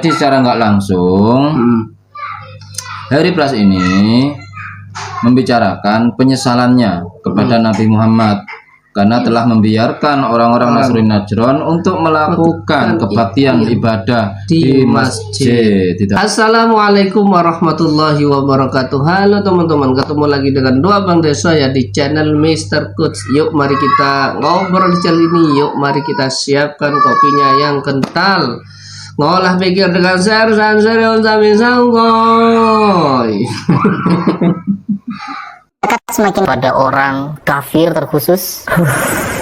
Jadi secara nggak langsung Hari Pras ini membicarakan penyesalannya kepada Nabi Muhammad karena telah membiarkan orang-orang Nasrani Najran untuk melakukan kebaktian ibadah di masjid. Assalamualaikum warahmatullahi wabarakatuh. Halo teman-teman, ketemu lagi dengan Doa Bang Desa ya di channel Mr. Coach. Yuk mari kita ngobrol di channel ini. Yuk mari kita siapkan kopinya yang kental. Ngolah pikir dengan sersan serius sambil sanggoy. Semakin pada orang kafir terkhusus.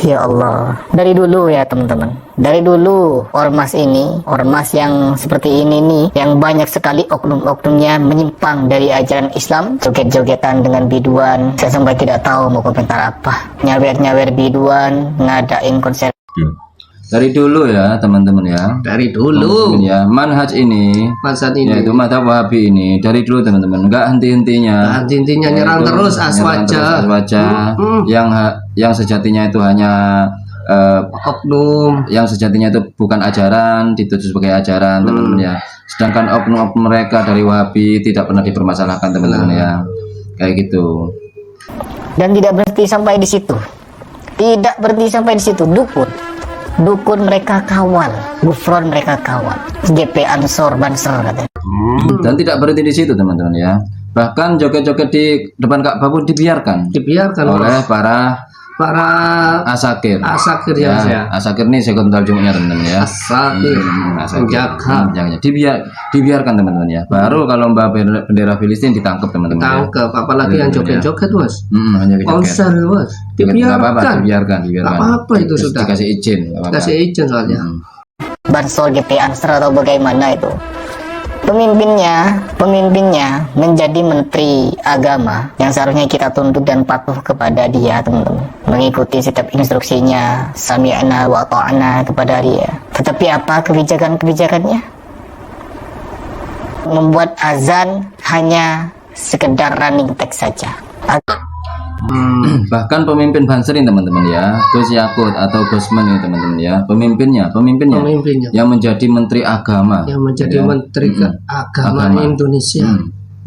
Ya Allah, dari dulu ya teman-teman, dari dulu ormas yang seperti ini nih, yang banyak sekali oknum-oknumnya menyimpang dari ajaran Islam, joget-jogetan dengan biduan. Saya sampai tidak tahu mau komentar apa, nyawer-nyawer biduan, ngadain konser. Dari dulu ya teman-teman ya, Dari dulu ya manhaj ini, yaitu mazhab Wahabi ini dari dulu teman-teman, nggak henti-hentinya. intinya nyerang terus aswaja. Yang sejatinya itu hanya Oknum yang sejatinya itu bukan ajaran, dituduh sebagai ajaran teman-teman ya. Sedangkan oknum-oknum mereka dari Wahabi tidak pernah dipermasalahkan teman-teman ya, kayak gitu. Dan tidak berhenti sampai di situ. Tidak berhenti sampai di situ. Dukun mereka kawal, gufron mereka kawal, GP Ansor Banser katanya. Dan tidak berhenti di situ teman-teman ya. Bahkan joget-joget di depan Ka'bah pun dibiarkan oleh para asakir ya. Asakir ini sekontal Jumatnya teman-teman ya. Asakir Jangan dibiarkan teman-teman ya. Baru kalau mbak bendera Filistin ditangkap teman-teman. Tangkap apalagi yang joget-joget bos. Hanya Konser bos. dibiarkan. Apa itu sudah dikasih izin. kasih izin soalnya. Bansol GP Ansor atau bagaimana itu. Pemimpinnya menjadi menteri agama yang seharusnya kita tunduk dan patuh kepada dia teman-teman, mengikuti setiap instruksinya, sami'na wa ta'na kepada dia. Tetapi apa kebijakannya? Membuat azan hanya sekedar running text saja. Bahkan pemimpin Banserin teman-teman ya, Gus Yakut atau Gusman ini teman-teman ya, pemimpinnya yang menjadi menteri agama, agama Indonesia.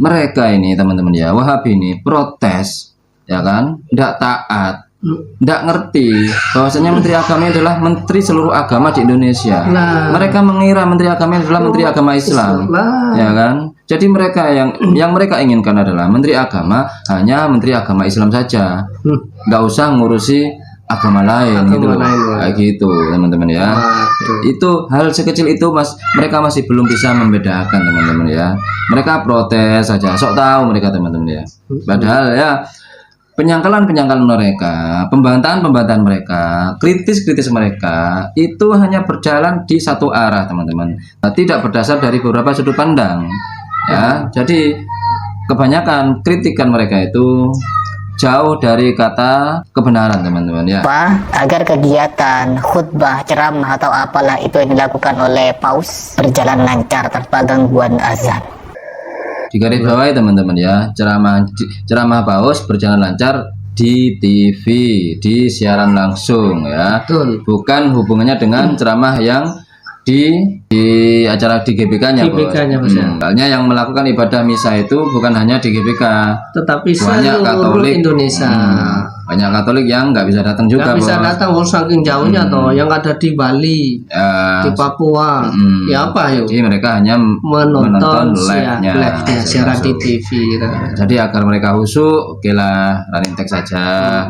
Mereka ini teman-teman ya, Wahabi ini protes ya kan, tidak taat, tidak ngerti bahwasanya menteri agama adalah menteri seluruh agama di Indonesia. Mereka mengira menteri agama adalah menteri agama Islam, ya kan. Jadi mereka yang mereka inginkan adalah menteri agama hanya menteri agama Islam saja, nggak usah ngurusi agama lain kayak gitu teman-teman ya. Itu hal sekecil itu mereka masih belum bisa membedakan teman-teman ya. Mereka protes saja, sok tahu mereka teman-teman ya. Padahal ya penyangkalan mereka, pembantahan mereka, kritis mereka itu hanya berjalan di satu arah teman-teman, tidak berdasar dari beberapa sudut pandang ya. Jadi kebanyakan kritikan mereka itu jauh dari kata kebenaran teman-teman ya. Agar kegiatan khutbah, ceramah atau apalah itu yang dilakukan oleh Paus berjalan lancar tanpa gangguan azan. Di garis bawah teman-teman ya, ceramah Paus berjalan lancar di TV, di siaran langsung ya. Bukan hubungannya dengan ceramah yang di acara di GBK-nya bos. Soalnya yang melakukan ibadah misa itu bukan hanya di GBK, tetapi banyak Katolik Indonesia. Banyak Katolik yang nggak bisa datang juga. Nggak bisa datang, saking jauhnya toh. Yang ada di Bali, di Papua, ya apa yuk? Jadi mereka hanya menonton live-nya siaran di TV. Jadi agar mereka khusyuk, oke lah running text saja.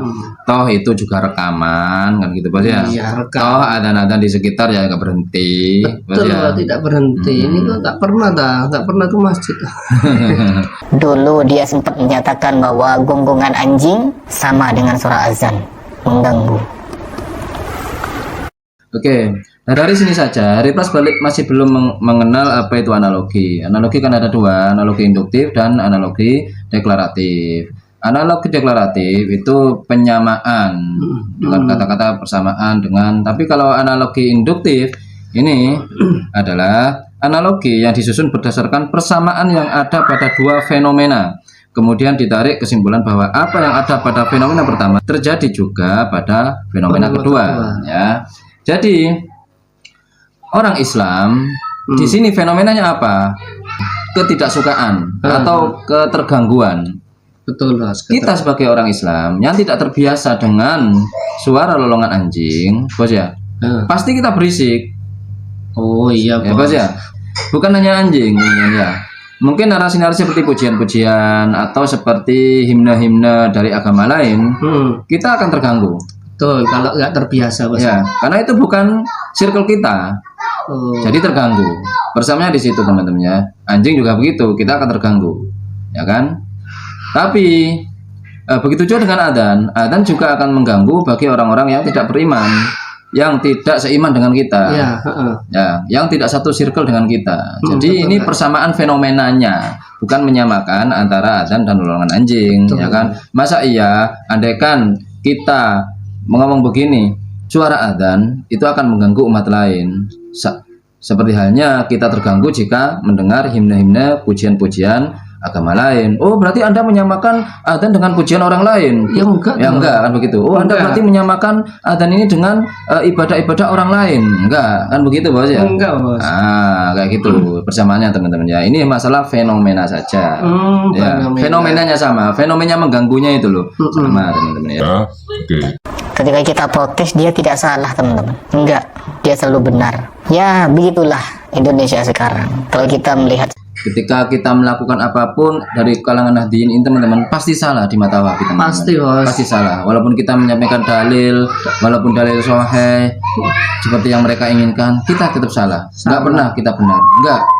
Toh itu juga rekaman kan gitu bos ya. Toh ada di sekitar ya nggak berhenti. Betul, tidak berhenti. Ini kok nggak pernah ke masjid. Dulu dia sempat menyatakan bahwa gonggongan anjing sama dengan suara azan, mengganggu. Oke, nah dari sini saja Hari Pras masih belum mengenal apa itu analogi. Analogi kan ada dua, analogi induktif dan analogi deklaratif. Analogi deklaratif itu penyamaan dengan kata-kata persamaan dengan, tapi kalau analogi induktif ini adalah analogi yang disusun berdasarkan persamaan yang ada pada dua fenomena. Kemudian ditarik kesimpulan bahwa apa yang ada pada fenomena pertama terjadi juga pada fenomena kedua ya. Jadi orang Islam Di sini fenomenanya apa? Ketidaksukaan atau ketergangguan. Betul Mas. Kita sebagai orang Islam yang tidak terbiasa dengan suara lolongan anjing, bos ya, pasti kita berisik. Oh iya Ya bos ya, bukan hanya anjing ya. Mungkin narasi-narasi seperti pujian-pujian atau seperti himne-himne dari agama lain, kita akan terganggu. Betul, kalau nggak terbiasa Mas. Ya, karena itu bukan circle kita. Jadi terganggu. Bersamanya di situ teman-teman ya. Anjing juga begitu, kita akan terganggu. Ya kan? Tapi begitu juga dengan adzan. Adzan juga akan mengganggu bagi orang-orang yang tidak beriman, yang tidak seiman dengan kita. Ya, yang tidak satu circle dengan kita. Jadi ini persamaan fenomenanya, bukan menyamakan antara adzan dan lolongan anjing, ya kan? Masa iya andaikan kita ngomong begini, suara adzan itu akan mengganggu umat lain. Seperti halnya kita terganggu jika mendengar himne-himne pujian-pujian agama lain. Oh, berarti Anda menyamakan adzan dengan pujian orang lain. Ya enggak. Ya enggak kan begitu. Oh, Anda berarti menyamakan adzan ini dengan ibadah-ibadah orang lain. Enggak, kan begitu, Bos ya? Enggak, Bos. Kayak gitu persamaannya teman-teman ya. Ini masalah fenomena saja. Ya, fenomenanya sama, fenomena mengganggunya itu loh. Sama teman-teman ya. Ketika kita protes, dia tidak salah teman-teman. Enggak, dia selalu benar. Ya begitulah Indonesia sekarang. Kalau kita melihat, ketika kita melakukan apapun dari kalangan Nahdliyin ini teman-teman pasti salah di mata wahabi teman-teman. Pasti Bos. Pasti salah. Walaupun kita menyampaikan dalil, walaupun dalil sahih seperti yang mereka inginkan, kita tetap salah. Nggak pernah kita benar.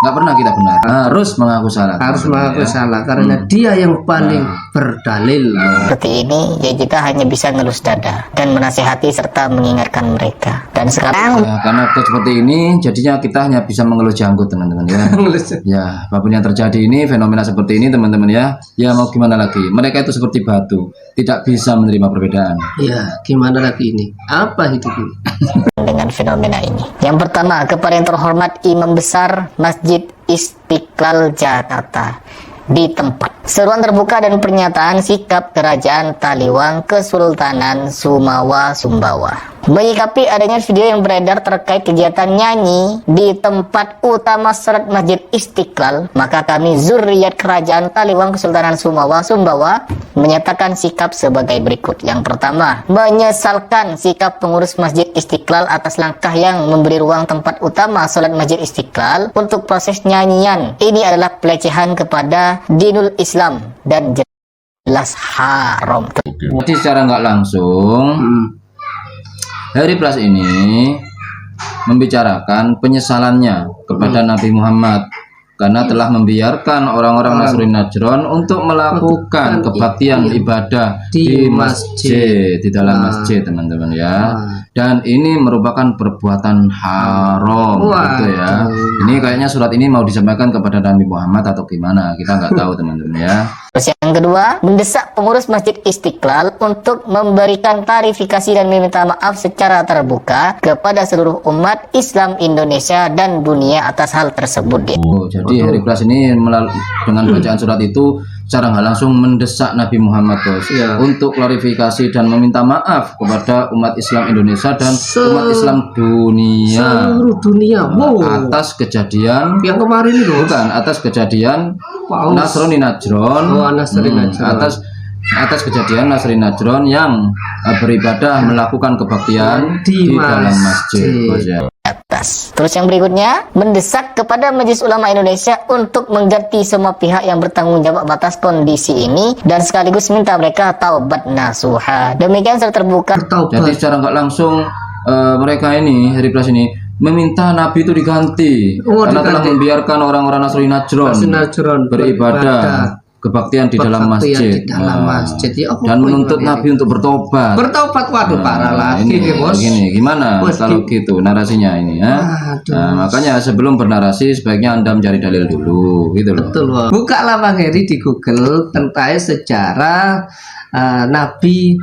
Nggak pernah kita benar. Harus mengaku salah. Harus mengaku salah karena dia yang paling berdalil. seperti ini, ya kita hanya bisa ngelus dada dan menasihati serta mengingatkan mereka. Dan sekarang Ya, karena seperti ini jadinya kita hanya bisa mengeluh janggut teman-teman ya. Ya, apapun yang terjadi ini, fenomena seperti ini teman-teman ya. Ya mau gimana lagi? Mereka itu seperti batu, tidak bisa menerima perbedaan. Ya, gimana lagi ini? Apa hidup ini? dengan fenomena ini. Yang pertama, kepada yang terhormat Imam Besar Masjid Istiqlal Jakarta di tempat. Seruan terbuka dan pernyataan sikap Kerajaan Taliwang Kesultanan Sumawa Sumbawa menyikapi adanya video yang beredar terkait kegiatan nyanyi di tempat utama salat Masjid Istiqlal, maka kami zuriat Kerajaan Taliwang Kesultanan Sumawa Sumbawa menyatakan sikap sebagai berikut. Yang pertama, menyesalkan sikap pengurus Masjid Istiqlal atas langkah yang memberi ruang tempat utama salat Masjid Istiqlal untuk proses nyanyian. Ini adalah pelecehan kepada dinul Islam dan jelas haram. Jadi secara nggak langsung Hari Plus ini membicarakan penyesalannya kepada Nabi Muhammad karena telah membiarkan orang-orang Nasrani Najran untuk melakukan kebaktian ibadah di masjid, di dalam masjid teman-teman ya. Dan ini merupakan perbuatan haram gitu ya. Ini kayaknya surat ini mau disampaikan kepada Nabi Muhammad atau gimana, kita nggak tahu teman-teman ya. Terus yang kedua, mendesak pengurus Masjid Istiqlal untuk memberikan klarifikasi dan meminta maaf secara terbuka kepada seluruh umat Islam Indonesia dan dunia atas hal tersebut. Jadi Hari Plus ini dengan bacaan surat itu secara nggak langsung mendesak Nabi Muhammad untuk klarifikasi dan meminta maaf kepada umat Islam Indonesia dan umat Islam dunia, seluruh dunia atas kejadian yang kemarin itu, bukan atas kejadian Nasrani Najran, atas kejadian Nasrani Najran yang beribadah melakukan kebaktian di dalam masjid. Atas. Terus yang berikutnya, mendesak kepada Majelis Ulama Indonesia untuk mengganti semua pihak yang bertanggung jawab atas kondisi ini dan sekaligus minta mereka taubat nasuha. Demikian secara terbuka. Jadi secara nggak langsung mereka ini Hari Plus ini meminta Nabi itu diganti karena telah membiarkan orang-orang Nasrani Najran beribadah kebaktian di dalam masjid, dan menuntut Nabi untuk bertobat. Waduh parah lagi ini, Bos. Gini, gimana kalau gitu narasinya ini ya? Makanya sebelum bernarasi sebaiknya Anda mencari dalil dulu, gitu loh. Betul, Bos. Bukalah Bang Heri di Google tentang sejarah Nabi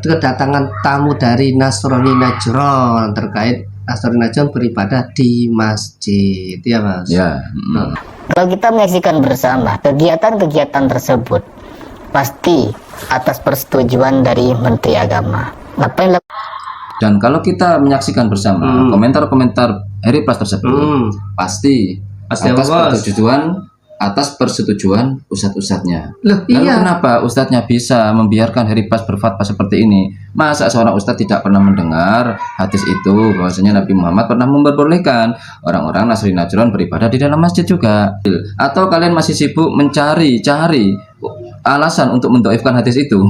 kedatangan tamu dari Nasrani Najran terkait Nasrani Najran beribadah di masjid, ya Mas. Ya. Kalau kita menyaksikan bersama kegiatan-kegiatan tersebut, pasti atas persetujuan dari Menteri Agama. Apa yang Dan kalau kita menyaksikan bersama komentar-komentar Harry Plus tersebut, pasti atas persetujuan ustadz-ustadznya. Loh, Lalu iya. kenapa ustadznya bisa membiarkan Harry Plus berfatwa seperti ini? Masa seorang ustadz tidak pernah mendengar hadis itu bahwasanya Nabi Muhammad pernah memperbolehkan orang-orang Nasrani Najran beribadah di dalam masjid juga? Atau kalian masih sibuk mencari alasan untuk mendoifkan hadis itu?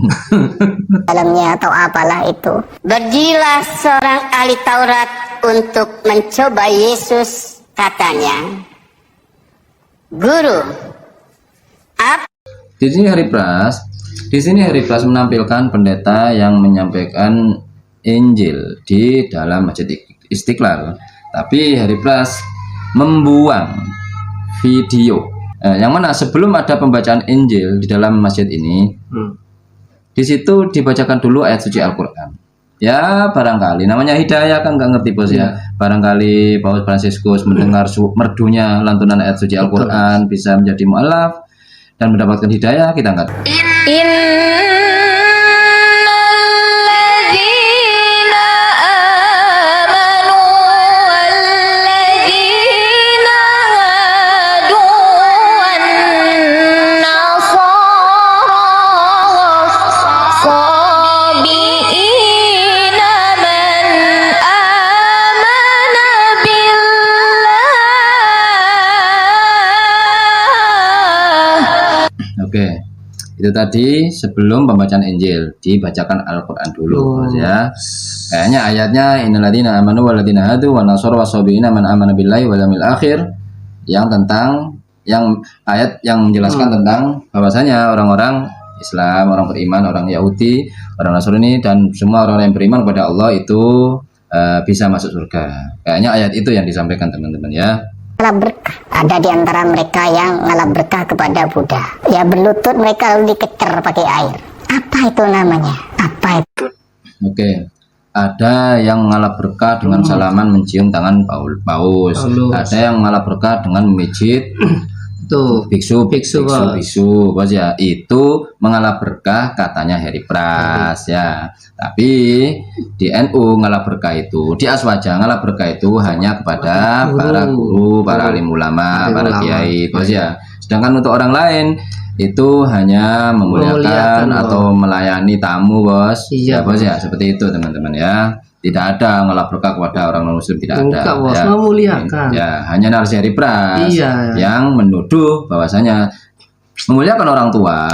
Dalamnya atau apalah itu. Pergilah seorang ahli Taurat untuk mencoba Yesus, katanya, Guru, apa Di sini Harry Plus menampilkan pendeta yang menyampaikan Injil di dalam Masjid Istiqlal. Tapi Harry Plus membuang video yang mana sebelum ada pembacaan Injil di dalam masjid ini, di situ dibacakan dulu ayat suci Al-Quran. Ya barangkali namanya hidayah kan nggak ngerti bos ya. Barangkali Paus Fransiskus mendengar merdunya lantunan ayat suci Al-Quran bisa menjadi mu'alaf dan mendapatkan hidayah, kita nggak tahu. Innalladzina amanu walladzina hadu wan nasara wassabiina man amana billah. Oke, itu tadi sebelum pembacaan Injil dibacakan Al-Quran dulu bos ya. Kayaknya ayatnya innalladzina amanu walladzina hadu wan nasara wassabiina man amana billahi wal yawmil akhir, yang ayat yang menjelaskan tentang bahwasanya orang-orang Islam, orang beriman, orang Yahudi, orang Nasrani dan semua orang yang beriman kepada Allah itu bisa masuk surga. Kayaknya ayat itu yang disampaikan teman-teman ya. Ngalap berkah. Ada di antara mereka yang ngalap berkah kepada Buddha. Ya berlutut mereka lalu dikecer pakai air. Apa itu namanya? Apa itu? Oke. Ada yang ngalap berkah dengan salaman mencium tangan paus. Ada yang ngalap berkah dengan memijit Tuh, biksu Bos. bos ya. Itu mengalap berkah katanya Harry Pras ya. Tapi di NU ngalap berkah itu, di Aswaja ngalap berkah itu hanya kepada para guru, para alim ulama, para kiai bos ya. Sedangkan untuk orang lain itu hanya memuliakan atau melayani tamu bos. Iya, Ya bos ya, seperti itu teman-teman ya. Tidak ada ngalap berkah kepada orang non muslim, tidak ada. Enggak, bos, Ya. memuliakan. Ya, hanya narasi Harry Pras Iya. yang menuduh bahwasanya memuliakan orang tua,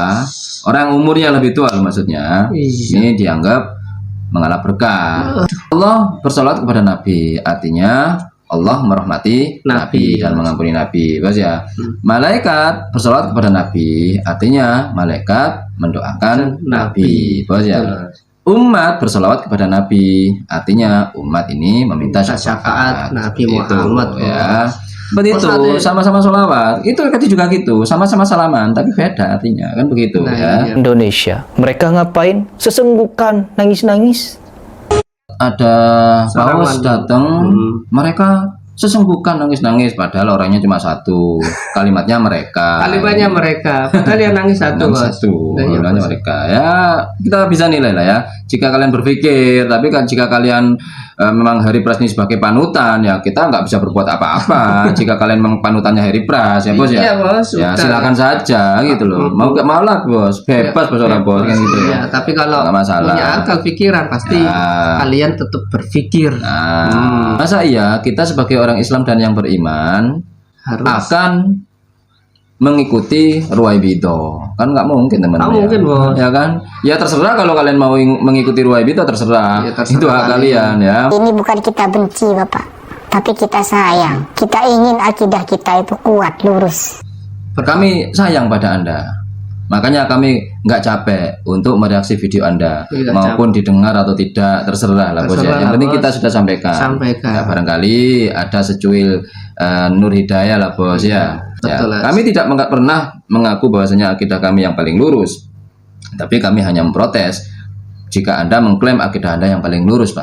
orang umurnya lebih tua maksudnya, Iya. ini dianggap mengalap berkah. Allah bersolawat kepada Nabi, artinya Allah merahmati Nabi dan mengampuni Nabi, bos ya. Malaikat bersolawat kepada Nabi, artinya malaikat mendoakan Nabi, bos ya. Umat bersolawat kepada Nabi, artinya umat ini meminta syafaat Nabi Itu, Muhammad ya. Begitu, sama-sama sholawat. Itu tadi juga gitu, sama-sama salaman, tapi beda artinya kan begitu ya. Indonesia. Mereka ngapain? Sesenggukan, nangis-nangis. Ada paus datang, mereka sesenggukan nangis-nangis, padahal orangnya cuma satu. Kalimatnya mereka. Kalimatnya mereka. Padahal yang nangis satu, Nangis bos. satu, Iya, kalimatnya bos. mereka. Ya, kita bisa nilai lah ya. Jika kalian berpikir, tapi kan jika kalian memang Harry Pras ini sebagai panutan, ya kita nggak bisa berbuat apa-apa. Jika kalian memang panutannya Harry Pras, ya bos ya. Iya, bos, Ya sudah. silakan saja gitu loh. Mau gak mau lah bos, bebas bos orang bos kan gitu Ya, ya. tapi kalau Nggak masalah. punya akal pikiran pasti Ya. kalian tetap berpikir. Nah, masa iya kita sebagai orang Islam dan yang beriman Harus. akan mengikuti ruwaibido? Kan nggak mungkin teman-teman. Nggak mungkin, bos. Ya kan? Ya terserah kalau kalian mau mengikuti ruwaibido, terserah. Ya, terserah Itu hak kalian ya. Ini bukan kita benci Bapak, tapi kita sayang. Kita ingin akidah kita itu kuat, lurus. Kami sayang pada Anda. Makanya kami nggak capek untuk mereaksi video Anda, Tidak maupun didengar atau tidak, terserah lah bos ya. Terserah Yang lah, penting bos. kita sudah sampaikan. Sampaikan. Ya, barangkali ada secuil nur hidayah lah bos ya. Ya, Betul, Mas. kami tidak pernah mengaku bahwasanya akidah kami yang paling lurus, tapi kami hanya memprotes jika Anda mengklaim akidah Anda yang paling lurus, Pak.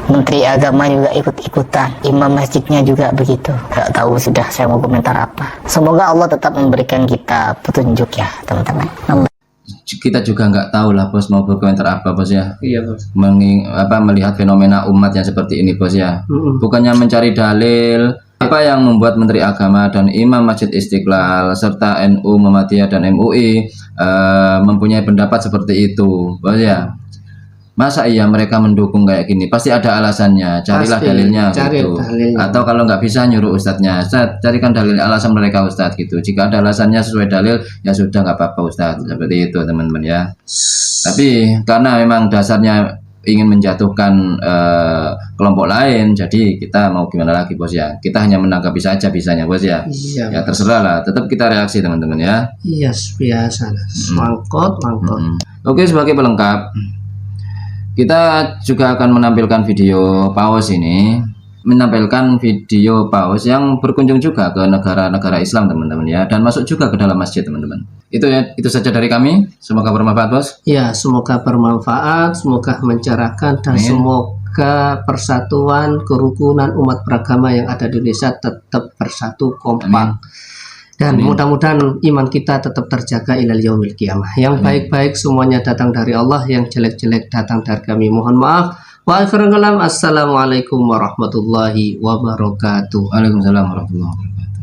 Menteri Agama juga ikut-ikutan, imam masjidnya juga begitu. Gak tahu sudah saya mau komentar apa. Semoga Allah tetap memberikan kita petunjuk ya teman-teman. kita juga nggak tahu lah bos mau berkomentar apa bos ya. Iya bos. Melihat fenomena umat yang seperti ini bos ya. Mm-mm. Bukannya mencari dalil, apa yang membuat Menteri Agama dan Imam Masjid Istiqlal serta NU Muhammadiyah dan MUI mempunyai pendapat seperti itu bos ya. Masa iya mereka mendukung kayak gini? Pasti ada alasannya. Carilah Pasti, dalilnya cari gitu. dalilnya. Atau kalau nggak bisa nyuruh ustadznya, Ustadz carikan dalil alasan mereka ustadz gitu. Jika ada alasannya sesuai dalil, ya sudah nggak apa-apa ustadz. Seperti itu teman-teman ya. Tapi karena memang dasarnya ingin menjatuhkan kelompok lain, jadi kita mau gimana lagi bos ya? Kita hanya menanggapi saja bisanya bos ya. Iya. Ya terserah lah. Tetap kita reaksi teman-teman ya. Iya biasa. Mangkot. Oke, sebagai pelengkap, kita juga akan menampilkan video paus ini, menampilkan video paus yang berkunjung juga ke negara-negara Islam teman-teman ya, dan masuk juga ke dalam masjid teman-teman. Itu ya, itu saja dari kami. Semoga bermanfaat bos. Ya, semoga bermanfaat, semoga mencerahkan, dan Amin. semoga persatuan kerukunan umat beragama yang ada di Indonesia tetap bersatu kompak. Amin. Dan Amin. mudah-mudahan iman kita tetap terjaga ilal yaumil qiyamah. Yang baik-baik semuanya datang dari Allah, yang jelek-jelek datang dari kami. Mohon maaf. Wa akhirul kalam. Assalamualaikum warahmatullahi wabarakatuh. Waalaikumsalam warahmatullahi wabarakatuh.